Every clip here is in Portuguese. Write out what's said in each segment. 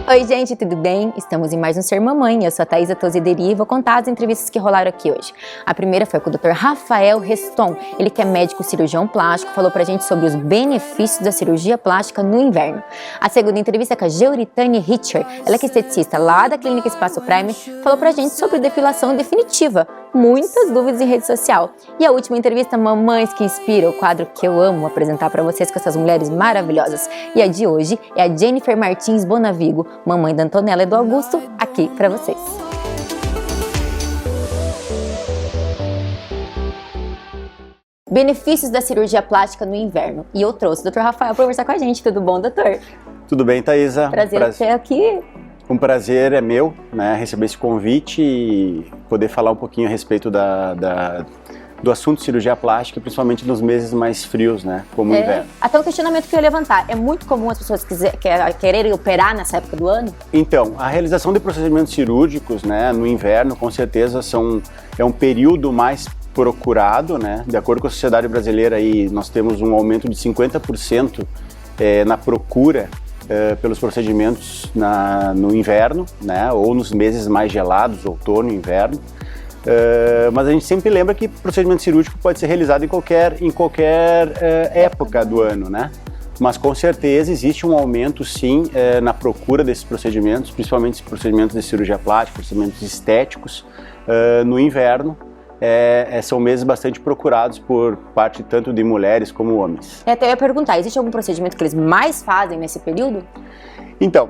Oi gente, tudo bem? Estamos em mais um Ser Mamãe, eu sou a Thaisa Tozederi e vou contar as entrevistas que rolaram aqui hoje. A primeira foi com o Dr. Rafael Reston, ele que é médico cirurgião plástico, falou pra gente sobre os benefícios da cirurgia plástica no inverno. A segunda entrevista é com a Geuritane Richer, ela que é esteticista lá da Clínica Espaço Prime, falou pra gente sobre depilação definitiva, muitas dúvidas em rede social. E a última entrevista, Mamães que Inspiram, o quadro que eu amo apresentar pra vocês com essas mulheres maravilhosas. E a de hoje é a Jennifer Martins Bonavigo, mamãe da Antonella e do Augusto, aqui pra vocês. Benefícios da cirurgia plástica no inverno. E eu trouxe o Dr. Rafael para conversar com a gente. Tudo bom, doutor? Tudo bem, Thaisa? Prazer ter aqui. Um prazer é meu, né, receber esse convite e poder falar um pouquinho a respeito do assunto cirurgia plástica, principalmente nos meses mais frios, né, como o inverno. Até um questionamento que eu ia levantar, é muito comum as pessoas quererem operar nessa época do ano? Então, a realização de procedimentos cirúrgicos, né, no inverno, com certeza é um período mais procurado, né, de acordo com a Sociedade Brasileira, aí, nós temos um aumento de 50% na procura pelos procedimentos no inverno, né, ou nos meses mais gelados, outono e inverno. Mas a gente sempre lembra que procedimento cirúrgico pode ser realizado em qualquer época do ano, né? Mas com certeza existe um aumento sim na procura desses procedimentos, principalmente procedimentos de cirurgia plástica, procedimentos estéticos no inverno. São meses bastante procurados por parte tanto de mulheres como homens. Até eu ia perguntar, existe algum procedimento que eles mais fazem nesse período? Então,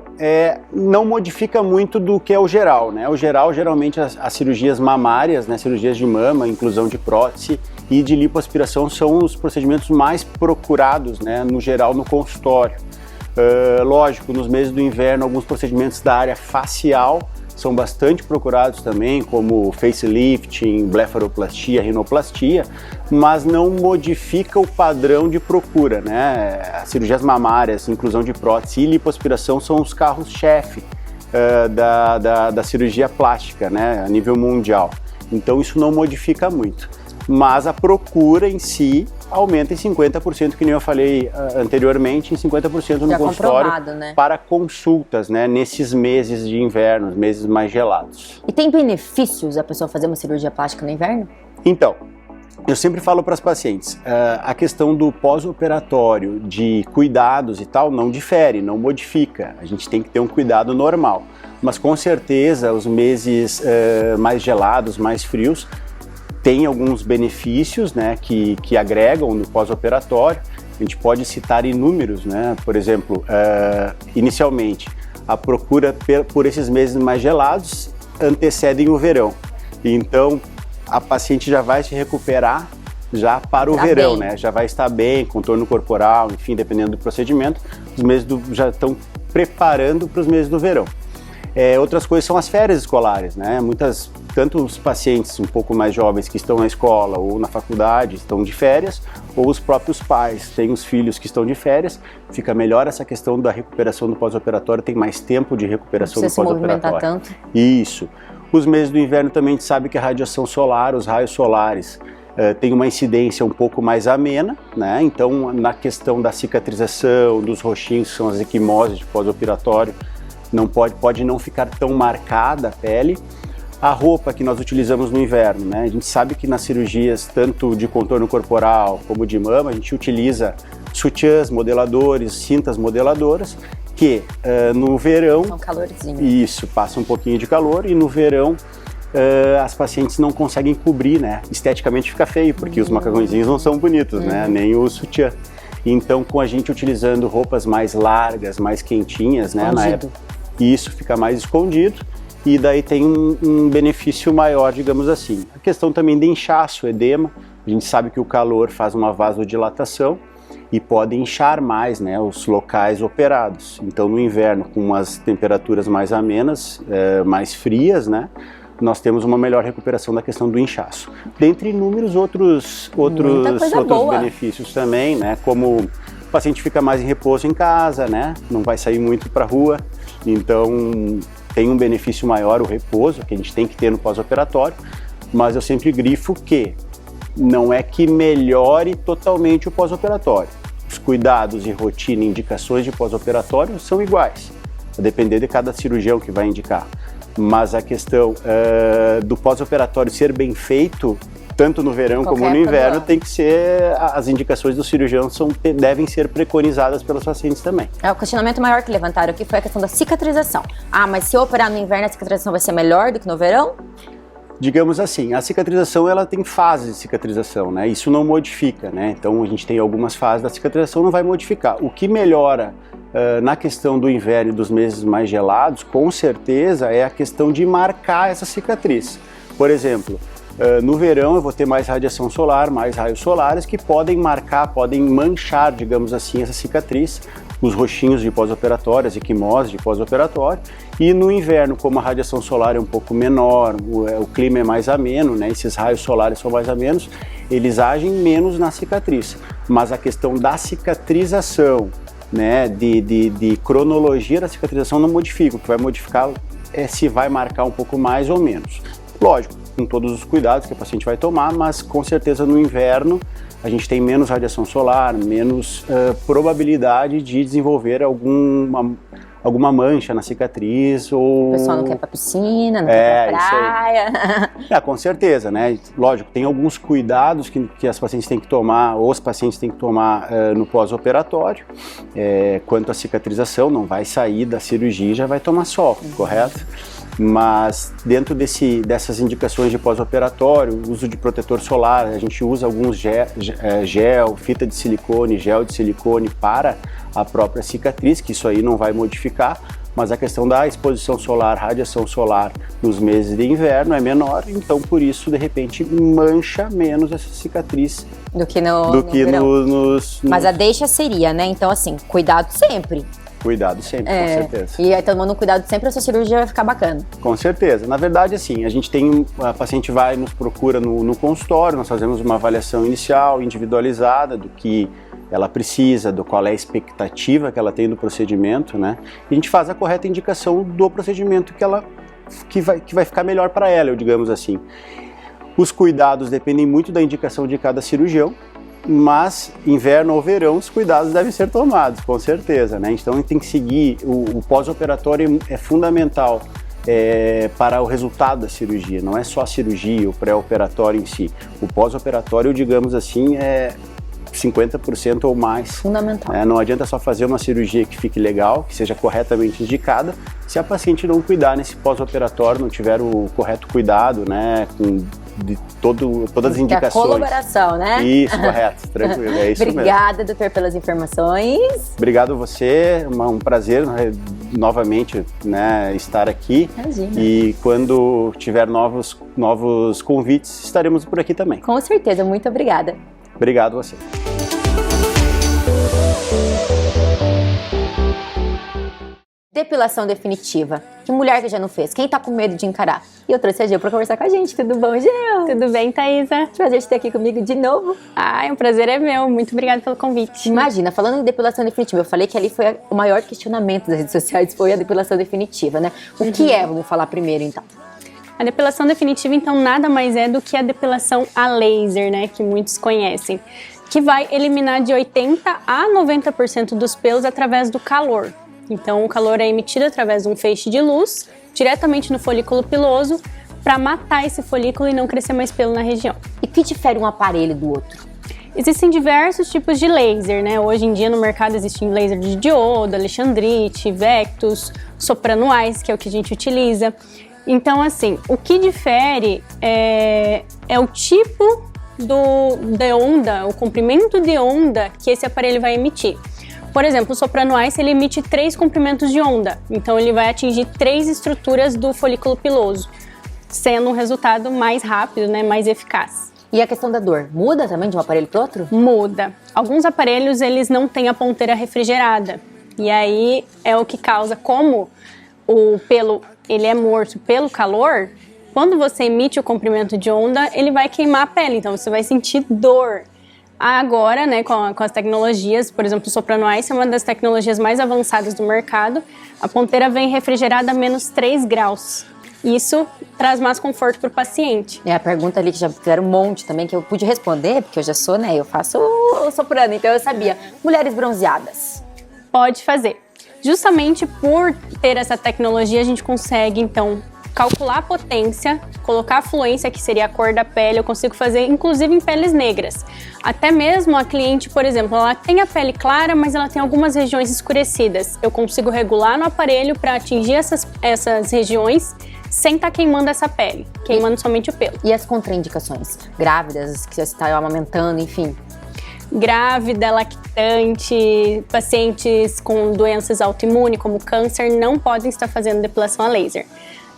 não modifica muito do que é o geral, né? O geral, geralmente, as cirurgias mamárias, né? Cirurgias de mama, inclusão de prótese e de lipoaspiração são os procedimentos mais procurados, né? No geral, no consultório. Lógico, nos meses do inverno, alguns procedimentos da área facial são bastante procurados também, como facelifting, blefaroplastia, rinoplastia, mas não modifica o padrão de procura, né? As cirurgias mamárias, inclusão de prótese e lipoaspiração são os carros-chefe da cirurgia plástica, né? A nível mundial. Então isso não modifica muito, mas a procura em si aumenta em 50%, que nem eu falei anteriormente, em 50% no consultório, né? Para consultas, né, nesses meses de inverno, meses mais gelados. E tem benefícios a pessoa fazer uma cirurgia plástica no inverno? Então, eu sempre falo para as pacientes, a questão do pós-operatório, de cuidados e tal, não difere, não modifica. A gente tem que ter um cuidado normal. Mas com certeza, os meses mais gelados, mais frios, tem alguns benefícios, né, que agregam no pós-operatório. A gente pode citar inúmeros, né? Por exemplo, inicialmente, a procura por esses meses mais gelados antecedem o verão. Então, a paciente já vai se recuperar já para o verão, né? Já vai estar bem, contorno corporal, enfim, dependendo do procedimento. Os meses já estão preparando para os meses do verão. Outras coisas são as férias escolares, né? Tanto os pacientes um pouco mais jovens que estão na escola ou na faculdade estão de férias, ou os próprios pais têm os filhos que estão de férias, fica melhor essa questão da recuperação do pós-operatório, tem mais tempo de recuperação do pós-operatório. Não precisa se movimentar tanto. Isso. Os meses do inverno também a gente sabe que a radiação solar, os raios solares, tem uma incidência um pouco mais amena, né? Então, na questão da cicatrização, dos roxinhos, que são as equimoses de pós-operatório, pode não ficar tão marcada a pele. A roupa que nós utilizamos no inverno, né? A gente sabe que nas cirurgias, tanto de contorno corporal como de mama, a gente utiliza sutiãs modeladores, cintas modeladoras, que no verão... Um calorzinho. Isso, passa um pouquinho de calor e no verão as pacientes não conseguem cobrir, né? Esteticamente fica feio, porque os macacõezinhos não são bonitos, né? Nem o sutiã. Então, com a gente utilizando roupas mais largas, mais quentinhas, né? Na época, isso fica mais escondido. E daí tem um benefício maior, digamos assim. A questão também de inchaço, edema. A gente sabe que o calor faz uma vasodilatação e pode inchar mais, né, os locais operados. Então, no inverno, com as temperaturas mais amenas, mais frias, né, nós temos uma melhor recuperação da questão do inchaço. Dentre inúmeros outros benefícios também, né, como o paciente fica mais em repouso em casa, né, não vai sair muito para a rua, então tem um benefício maior o repouso, que a gente tem que ter no pós-operatório, mas eu sempre grifo que não é que melhore totalmente o pós-operatório. Os cuidados e rotina e indicações de pós-operatório são iguais, a depender de cada cirurgião que vai indicar. Mas a questão do pós-operatório ser bem feito, tanto no verão como no inverno, tem que ser, as indicações do cirurgião devem ser preconizadas pelos pacientes também. O questionamento maior que levantaram aqui foi a questão da cicatrização. Mas se eu operar no inverno, a cicatrização vai ser melhor do que no verão? Digamos assim, a cicatrização ela tem fases de cicatrização, né? Isso não modifica, né? Então a gente tem algumas fases da cicatrização, não vai modificar. O que melhora na questão do inverno e dos meses mais gelados, com certeza, é a questão de marcar essa cicatriz. Por exemplo, no verão eu vou ter mais radiação solar, mais raios solares que podem marcar, podem manchar, digamos assim, essa cicatriz, os roxinhos de pós-operatório, as equimoses de pós-operatório. E no inverno, como a radiação solar é um pouco menor, o clima é mais ameno, né, esses raios solares são mais amenos, eles agem menos na cicatriz. Mas a questão da cicatrização, né, de cronologia da cicatrização não modifica. O que vai modificar é se vai marcar um pouco mais ou menos. Lógico, com todos os cuidados que o paciente vai tomar, mas com certeza no inverno a gente tem menos radiação solar, menos probabilidade de desenvolver alguma mancha na cicatriz ou... O pessoal não quer ir pra piscina, não quer ir pra praia. Com certeza, né? Lógico, tem alguns cuidados que as pacientes têm que tomar, ou os pacientes têm que tomar no pós-operatório. Quanto à cicatrização, não vai sair da cirurgia e já vai tomar sol, correto? Mas dentro dessas indicações de pós-operatório, uso de protetor solar, a gente usa alguns gel, fita de silicone, gel de silicone para a própria cicatriz, que isso aí não vai modificar, mas a questão da exposição solar, radiação solar nos meses de inverno é menor, então por isso de repente mancha menos essa cicatriz do que no verão. Mas a deixa seria, né? Então assim, cuidado sempre. Cuidado sempre, com certeza. E aí, tomando cuidado sempre, a sua cirurgia vai ficar bacana. Com certeza. Na verdade, assim, a paciente nos procura no consultório, nós fazemos uma avaliação inicial, individualizada, do que ela precisa, qual é a expectativa que ela tem do procedimento, né? E a gente faz a correta indicação do procedimento que vai ficar melhor para ela, digamos assim. Os cuidados dependem muito da indicação de cada cirurgião, mas inverno ou verão os cuidados devem ser tomados, com certeza, né? Então tem que seguir, o pós-operatório é fundamental para o resultado da cirurgia, não é só a cirurgia, o pré-operatório em si. O pós-operatório, digamos assim, é 50% ou mais. Fundamental. Não adianta só fazer uma cirurgia que fique legal, que seja corretamente indicada, se a paciente não cuidar nesse pós-operatório, não tiver o correto cuidado, né, todas as indicações. A colaboração, né? Isso, correto, tranquilo, é isso mesmo. Obrigada, doutor, pelas informações. Obrigado a você, um prazer novamente, né, estar aqui. Imagina. E quando tiver novos convites, estaremos por aqui também. Com certeza, muito obrigada. Obrigado a você. Depilação definitiva. Que mulher que já não fez? Quem tá com medo de encarar? E eu trouxe a Geu pra conversar com a gente. Tudo bom, Geu? Tudo bem, Thaisa? Prazer te ter aqui comigo de novo. O prazer é meu. Muito obrigada pelo convite. Imagina, falando em depilação definitiva, eu falei que ali foi o maior questionamento das redes sociais, foi a depilação definitiva, né? O que é? Vamos falar primeiro, então. A depilação definitiva, então, nada mais é do que a depilação a laser, né? Que muitos conhecem. Que vai eliminar de 80% a 90% dos pelos através do calor. Então, o calor é emitido através de um feixe de luz, diretamente no folículo piloso, para matar esse folículo e não crescer mais pelo na região. E o que difere um aparelho do outro? Existem diversos tipos de laser, né? Hoje em dia no mercado existem laser de diodo, alexandrite, Vectus, soprano-ice, que é o que a gente utiliza. Então, assim, o que difere é o tipo de onda, o comprimento de onda que esse aparelho vai emitir. Por exemplo, o soprano-ice, ele emite 3 comprimentos de onda, então ele vai atingir 3 estruturas do folículo piloso, sendo um resultado mais rápido, né, mais eficaz. E a questão da dor, muda também de um aparelho para outro? Muda. Alguns aparelhos, eles não têm a ponteira refrigerada, e aí é o que causa, como o pelo ele é morto pelo calor, quando você emite o comprimento de onda, ele vai queimar a pele, então você vai sentir dor. Agora, né, com as tecnologias, por exemplo, o soprano-ice é uma das tecnologias mais avançadas do mercado, a ponteira vem refrigerada a menos 3 graus. Isso traz mais conforto para o paciente. É a pergunta ali que já fizeram um monte também, que eu pude responder, porque eu já sou, né, eu faço o soprano, então eu sabia. Mulheres bronzeadas. Pode fazer. Justamente por ter essa tecnologia, a gente consegue, então, calcular a potência, colocar a fluência, que seria a cor da pele. Eu consigo fazer, inclusive, em peles negras. Até mesmo a cliente, por exemplo, ela tem a pele clara, mas ela tem algumas regiões escurecidas. Eu consigo regular no aparelho para atingir essas regiões sem estar queimando essa pele, queimando somente o pelo. E as contraindicações? Grávidas, que você está amamentando, enfim. Grávida, lactante, pacientes com doenças autoimunes, como câncer, não podem estar fazendo depilação a laser.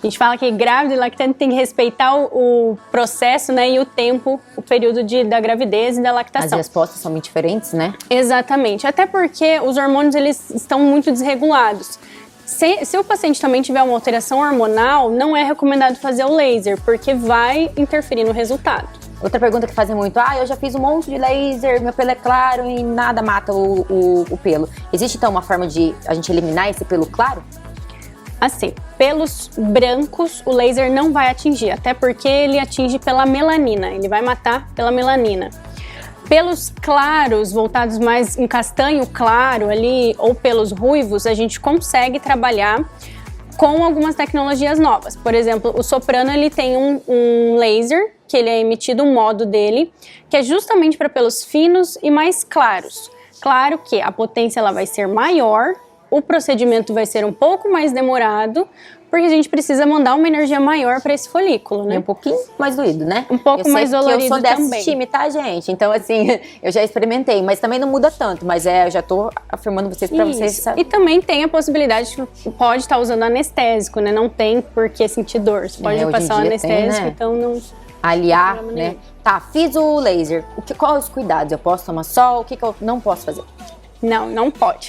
A gente fala que grávida e lactante tem que respeitar o processo, né, e o tempo, o período da gravidez e da lactação. As respostas são muito diferentes, né? Exatamente, até porque os hormônios eles estão muito desregulados. Se o paciente também tiver uma alteração hormonal, não é recomendado fazer o laser, porque vai interferir no resultado. Outra pergunta que fazem muito, eu já fiz um monte de laser, meu pelo é claro e nada mata o pelo. Existe então uma forma de a gente eliminar esse pelo claro? Assim, pelos brancos o laser não vai atingir, até porque ele atinge pela melanina, ele vai matar pela melanina. Pelos claros, voltados mais em castanho claro ali, ou pelos ruivos, a gente consegue trabalhar com algumas tecnologias novas. Por exemplo, o Soprano ele tem um laser, que ele é emitido um modo dele, que é justamente para pelos finos e mais claros. Claro que a potência ela vai ser maior, o procedimento vai ser um pouco mais demorado, porque a gente precisa mandar uma energia maior para esse folículo, né? É um pouquinho mais doído, né? Um pouco mais dolorido também. Eu sou desse time, tá, gente? Então, assim, eu já experimentei, mas também não muda tanto, mas eu já tô afirmando vocês para vocês saberem. E também tem a possibilidade de pode estar usando anestésico, né? Não tem por que sentir dor. Você pode passar um anestésico, tem, né? Então não... Aliar, né? Tá, fiz o laser. Quais os cuidados? Eu posso tomar sol? O que eu não posso fazer? Não pode.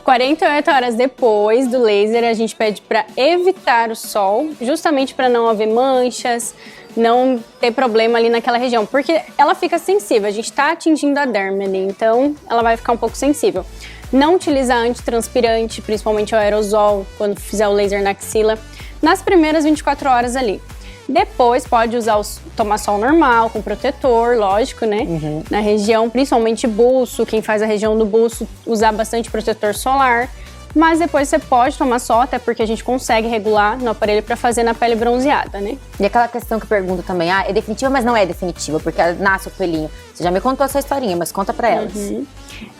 48 horas depois do laser, a gente pede para evitar o sol, justamente para não haver manchas, não ter problema ali naquela região, porque ela fica sensível, a gente está atingindo a derme ali, então ela vai ficar um pouco sensível. Não utilizar antitranspirante, principalmente o aerosol, quando fizer o laser na axila, nas primeiras 24 horas ali. Depois pode usar tomar sol normal, com protetor, lógico, né? Na região, principalmente buço, quem faz a região do buço, usar bastante protetor solar. Mas depois você pode tomar sol, até porque a gente consegue regular no aparelho para fazer na pele bronzeada, né? E aquela questão que eu pergunto também, é definitiva, mas não é definitiva, porque nasce o pelinho. Você já me contou essa historinha, mas conta pra elas.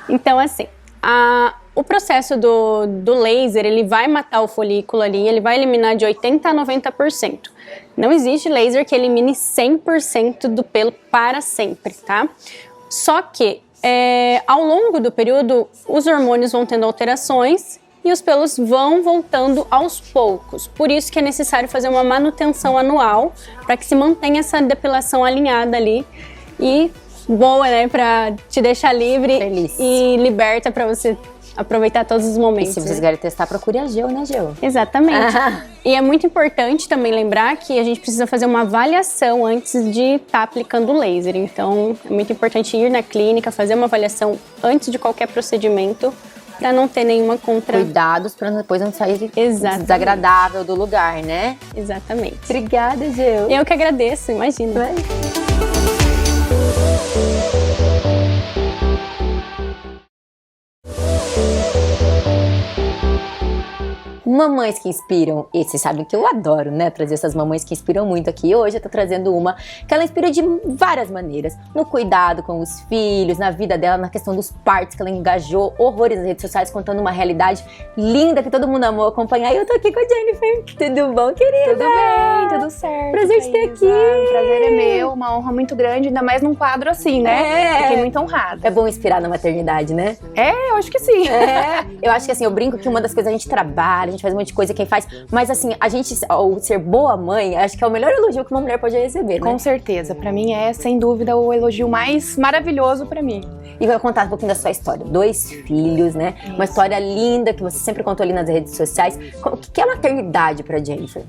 Então, assim, o processo do laser, ele vai matar o folículo ali, ele vai eliminar de 80% a 90%. Não existe laser que elimine 100% do pelo para sempre, tá? Só que, ao longo do período, os hormônios vão tendo alterações e os pelos vão voltando aos poucos. Por isso que é necessário fazer uma manutenção anual para que se mantenha essa depilação alinhada ali e boa, né? Pra te deixar livre, feliz e liberta para você aproveitar todos os momentos. E se vocês querem testar, procure a Geu, né, Geu? Exatamente. E é muito importante também lembrar que a gente precisa fazer uma avaliação antes de estar aplicando o laser. Então, é muito importante ir na clínica, fazer uma avaliação antes de qualquer procedimento, para não ter nenhuma Cuidados para depois não sair desagradável do lugar, né? Exatamente. Obrigada, Geu. Eu que agradeço, imagina. Mamães que inspiram, e vocês sabem que eu adoro, né, trazer essas mamães que inspiram muito aqui. Hoje eu tô trazendo uma que ela inspira de várias maneiras, no cuidado com os filhos, na vida dela, na questão dos partos, que ela engajou horrores nas redes sociais, contando uma realidade linda que todo mundo amou acompanhar. E eu tô aqui com a Jennifer. Tudo bom, querida? Tudo bem, tudo certo. Prazer te ter aqui. O prazer é meu, uma honra muito grande, ainda mais num quadro assim, né? Fiquei muito honrada. É bom inspirar na maternidade, né? Eu acho que sim. Eu acho que assim, eu brinco que uma das coisas a gente trabalha, a gente faz um monte de coisa, quem faz, mas assim, a gente, ao ser boa mãe, acho que é o melhor elogio que uma mulher pode receber, né? Com certeza, pra mim é, sem dúvida, o elogio mais maravilhoso pra mim. E vai contar um pouquinho da sua história, 2 filhos, né? Isso. Uma história linda que você sempre contou ali nas redes sociais. O que é maternidade pra Jennifer?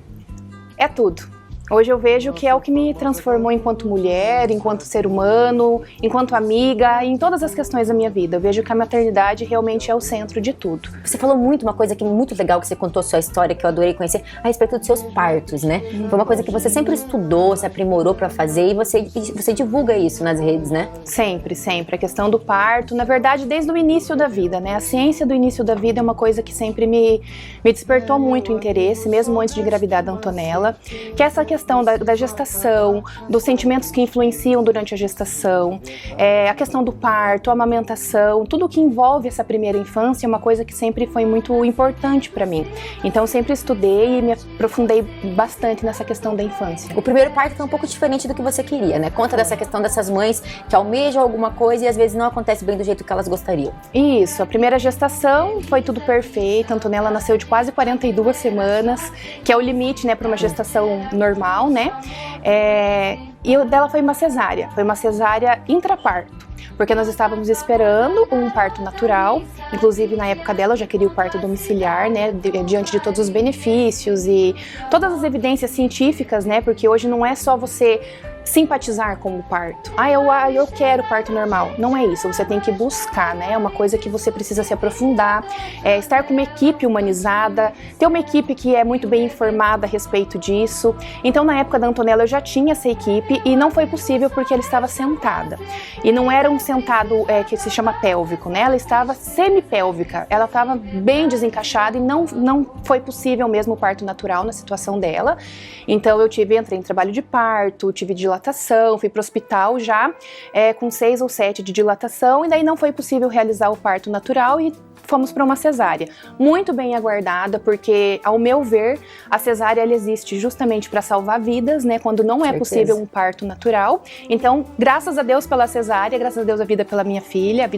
É tudo. Hoje eu vejo que é o que me transformou enquanto mulher, enquanto ser humano, enquanto amiga, em todas as questões da minha vida. Eu vejo que a maternidade realmente é o centro de tudo. Você falou muito, uma coisa que é muito legal, que você contou sua história, que eu adorei conhecer, a respeito dos seus partos, né? Foi uma coisa que você sempre estudou, se aprimorou pra fazer, e você divulga isso nas redes, né? Sempre, sempre. A questão do parto, na verdade, desde o início da vida, né? A ciência do início da vida é uma coisa que sempre me despertou muito interesse, mesmo antes de engravidar da Antonella, que é essa questão da gestação, dos sentimentos que influenciam durante a gestação, a questão do parto, a amamentação, tudo que envolve essa primeira infância é uma coisa que sempre foi muito importante para mim. Então eu sempre estudei e me aprofundei bastante nessa questão da infância. O primeiro parto foi um pouco diferente do que você queria, né? Conta dessa questão dessas mães que almejam alguma coisa e às vezes não acontece bem do jeito que elas gostariam. Isso, a primeira gestação foi tudo perfeito, a Antonella nasceu de quase 42 semanas, que é o limite, né, para uma gestação normal, né? E o dela foi uma cesárea intraparto, porque nós estávamos esperando um parto natural, inclusive na época dela eu já queria o parto domiciliar, né, diante de todos os benefícios e todas as evidências científicas, né, porque hoje não é só você simpatizar com o parto. Eu quero parto normal. Não é isso, você tem que buscar, né? É uma coisa que você precisa se aprofundar, estar com uma equipe humanizada, ter uma equipe que é muito bem informada a respeito disso. Então, na época da Antonella, eu já tinha essa equipe e não foi possível porque ela estava sentada. E não era um sentado que se chama pélvico, né? Ela estava semipélvica, ela estava bem desencaixada e não foi possível mesmo o parto natural na situação dela. Então, entrei em trabalho de parto, tive dilatação, fui para o hospital já com 6 ou 7 de dilatação e daí não foi possível realizar o parto natural e fomos para uma cesárea, muito bem aguardada, porque, ao meu ver, a cesárea ela existe justamente para salvar vidas, né, quando não é possível um parto natural. Então, graças a Deus pela cesárea, graças a Deus a vida da minha filha.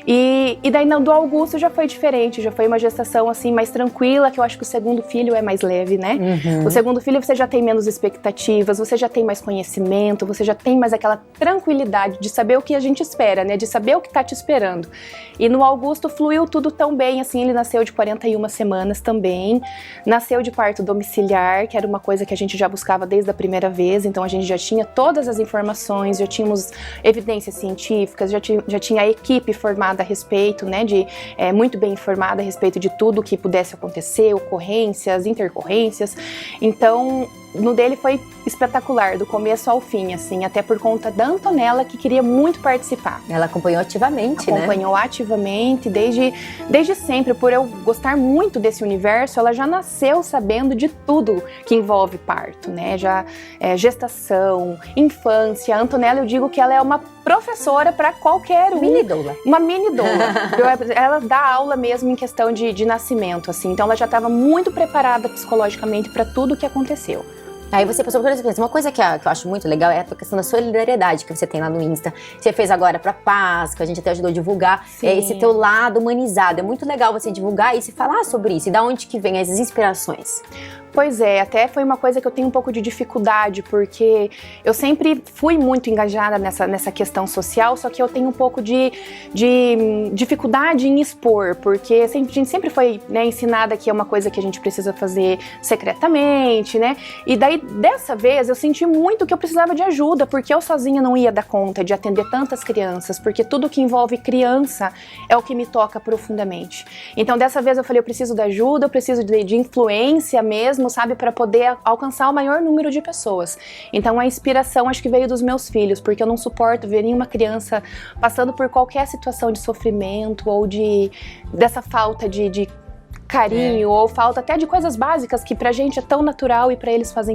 E daí do Augusto já foi diferente, já foi uma gestação assim mais tranquila, que eu acho que o segundo filho é mais leve, né? O segundo filho você já tem menos expectativas, você já tem mais conhecimento, você já tem mais aquela tranquilidade de saber o que a gente espera, né, de saber o que tá te esperando. E no Augusto fluiu tudo tão bem, assim, ele nasceu de 41 semanas também, nasceu de parto domiciliar, que era uma coisa que a gente já buscava desde a primeira vez, então a gente já tinha todas as informações, já tínhamos evidências científicas, já tinha a equipe formada a respeito, né, muito bem informada a respeito de tudo que pudesse acontecer, ocorrências, intercorrências, então no dele foi espetacular, do começo ao fim, assim, até por conta da Antonella, que queria muito participar. Ela acompanhou ativamente, né? Acompanhou ativamente, desde sempre, por eu gostar muito desse universo, ela já nasceu sabendo de tudo que envolve parto, né? Já gestação, infância. A Antonella, eu digo que ela é uma professora para qualquer um. Mini doula. Uma mini doula. Ela dá aula mesmo em questão de nascimento, assim. Então ela já estava muito preparada psicologicamente para tudo o que aconteceu. Aí você passou por isso. Uma coisa que eu acho muito legal é a questão da solidariedade que você tem lá no Insta. Você fez agora pra Páscoa, a gente até ajudou a divulgar esse teu lado humanizado. É muito legal você divulgar isso e falar sobre isso. E da onde que vem essas inspirações? Pois é, até foi uma coisa que eu tenho um pouco de dificuldade, porque eu sempre fui muito engajada nessa questão social, só que eu tenho um pouco de dificuldade em expor, porque a gente sempre foi, né, ensinada que é uma coisa que a gente precisa fazer secretamente, né? E daí, dessa vez, eu senti muito que eu precisava de ajuda, porque eu sozinha não ia dar conta de atender tantas crianças, porque tudo que envolve criança é o que me toca profundamente. Então, dessa vez eu falei, eu preciso de ajuda, eu preciso de influência mesmo, sabe, para poder alcançar o maior número de pessoas. Então a inspiração acho que veio dos meus filhos, porque eu não suporto ver nenhuma criança passando por qualquer situação de sofrimento ou dessa falta de carinho, ou falta até de coisas básicas que pra gente é tão natural e pra eles faz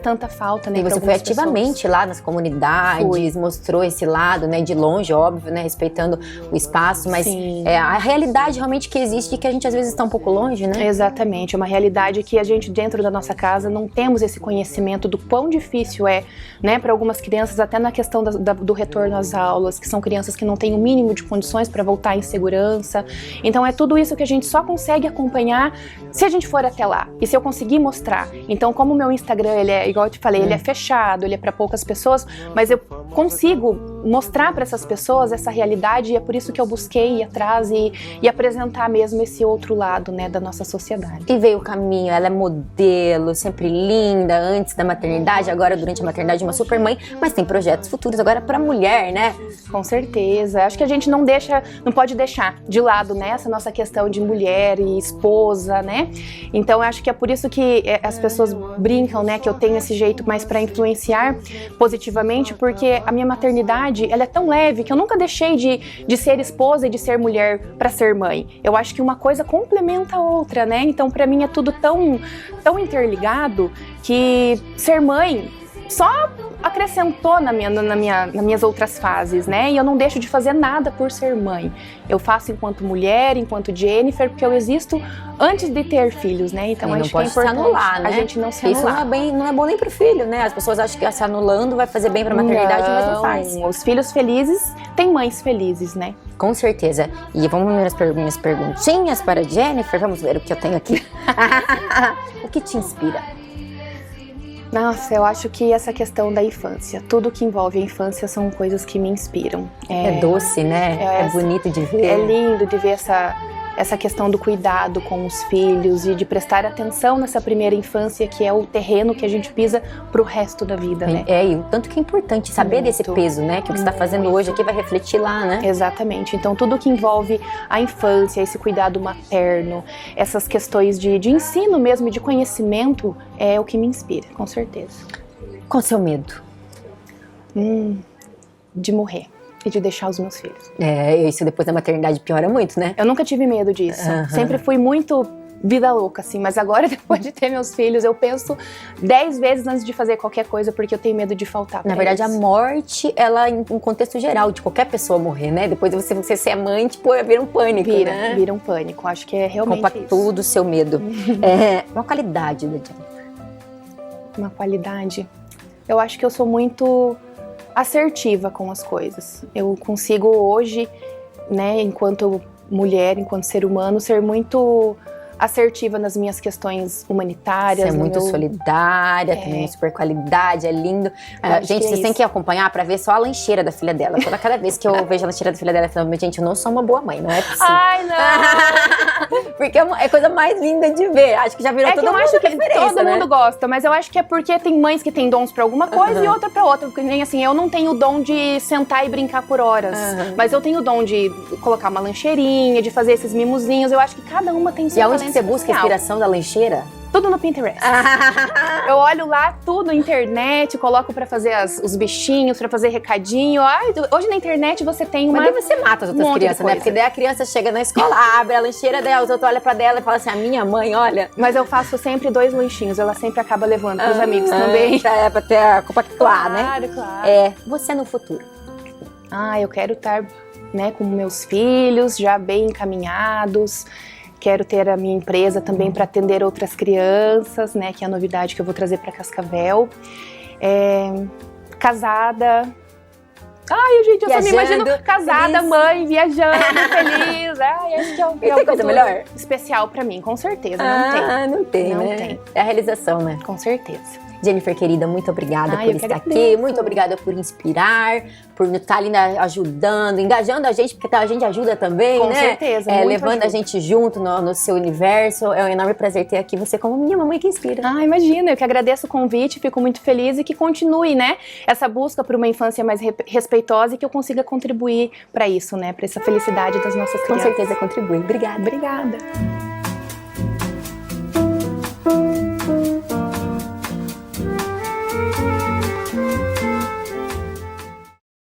tanta falta, né? E você foi ativamente lá nas comunidades, mostrou esse lado, né, de longe, óbvio, né, respeitando o espaço, mas a realidade realmente que existe e que a gente às vezes está um pouco longe, né? Exatamente, é uma realidade que a gente dentro da nossa casa não temos esse conhecimento do quão difícil é, né, para algumas crianças, até na questão do retorno às aulas, que são crianças que não têm o mínimo de condições para voltar em segurança. Então é tudo isso que a gente só consegue acompanhar se a gente for até lá e se eu conseguir mostrar. Então, como o meu Instagram, ele é, igual eu te falei, ele é fechado, ele é para poucas pessoas, mas eu consigo mostrar para essas pessoas essa realidade e é por isso que eu busquei ir atrás e apresentar mesmo esse outro lado, né, da nossa sociedade. E veio o caminho, ela é modelo, sempre linda, antes da maternidade, agora durante a maternidade uma super mãe, mas tem projetos futuros agora para mulher, né? Com certeza. Acho que a gente não pode deixar de lado, né, essa nossa questão de mulher e esposa, né? Então acho que é por isso que as pessoas brincam, né, que eu tenho esse jeito mais para influenciar positivamente, porque a minha maternidade, ela é tão leve que eu nunca deixei de ser esposa e de ser mulher para ser mãe. Eu acho que uma coisa complementa a outra, né? Então, para mim é tudo tão interligado que ser mãe só acrescentou nas minhas outras fases, né? E eu não deixo de fazer nada por ser mãe. Eu faço enquanto mulher, enquanto Jennifer, porque eu existo antes de ter filhos, né? Então acho que é importante anular, né? a gente não se anular. Isso não é bom nem pro filho, né? As pessoas acham que se anulando vai fazer bem pra maternidade, mas não faz. Os filhos felizes têm mães felizes, né? Com certeza. E vamos ver minhas perguntinhas para a Jennifer. Vamos ver o que eu tenho aqui. O que te inspira? Nossa, eu acho que essa questão da infância, tudo que envolve a infância são coisas que me inspiram. É doce, né? É bonito de ver. É lindo de ver essa questão do cuidado com os filhos e de prestar atenção nessa primeira infância, que é o terreno que a gente pisa pro resto da vida, né? E o tanto que é importante saber desse peso, né? Que o que você está fazendo hoje aqui vai refletir lá, né? Exatamente. Então, tudo que envolve a infância, esse cuidado materno, essas questões de ensino mesmo, de conhecimento, é o que me inspira, com certeza. Qual o seu medo? De morrer. E de deixar os meus filhos. Isso depois da maternidade piora muito, né? Eu nunca tive medo disso. Sempre fui muito vida louca, assim. Mas agora, depois de ter meus filhos, eu penso 10 vezes antes de fazer qualquer coisa, porque eu tenho medo de faltar. Na verdade, a morte, ela, em um contexto geral, de qualquer pessoa morrer, né? Depois de você ser mãe, tipo, vira um pânico, né? Vira um pânico. Acho que é realmente compactua do seu medo. Uma qualidade da Jennifer. Uma qualidade? Eu acho que eu sou muito assertiva com as coisas. Eu consigo hoje, né, enquanto mulher, enquanto ser humano, ser muito assertiva nas minhas questões humanitárias. Você é muito solidária, tem uma super qualidade, é lindo. Gente, vocês têm que acompanhar pra ver só a lancheira da filha dela. Cada vez que eu vejo a lancheira da filha dela, eu falo, gente, eu não sou uma boa mãe, não é possível. Ai, não! Porque é a coisa mais linda de ver. Acho que já virou todo mundo referência, todo mundo gosta, mas eu acho que é porque tem mães que têm dons pra alguma coisa e outra pra outra. Porque nem assim, eu não tenho o dom de sentar e brincar por horas, mas eu tenho o dom de colocar uma lancheirinha, de fazer esses mimozinhos. Eu acho que cada uma tem seu talento. E aonde você busca a inspiração da lancheira? Tudo no Pinterest. Eu olho lá tudo na internet, coloco pra fazer os bichinhos, pra fazer recadinho. Hoje na internet você tem uma... Mas daí você mata as outras crianças, né? Porque daí a criança chega na escola, abre a lancheira dela, os outros olham pra dela e falam assim, a minha mãe, olha... Mas eu faço sempre 2 lanchinhos, ela sempre acaba levando pros amigos também. Pra ter compactuar, né? Claro. Você no futuro? Eu quero estar, né, com meus filhos já bem encaminhados. Quero ter a minha empresa também para atender outras crianças, né? Que é a novidade que eu vou trazer para Cascavel. Casada. Ai, gente, eu só me imagino casada, feliz. Mãe, viajando, feliz. Acho que é tem coisa melhor? Especial para mim, com certeza. Não tem. Não tem. É a realização, né? Com certeza. Jennifer, querida, muito obrigada por estar aqui, muito obrigada por inspirar, por estar ali ajudando, engajando a gente, porque a gente ajuda também, com né? Com certeza, levando ajuda. A gente junto no seu universo. É um enorme prazer ter aqui você como minha mamãe que inspira. Imagina, eu que agradeço o convite, fico muito feliz e que continue, né, essa busca por uma infância mais respeitosa e que eu consiga contribuir para isso, né, para essa felicidade das nossas crianças. Com certeza contribui. Obrigada. Obrigada.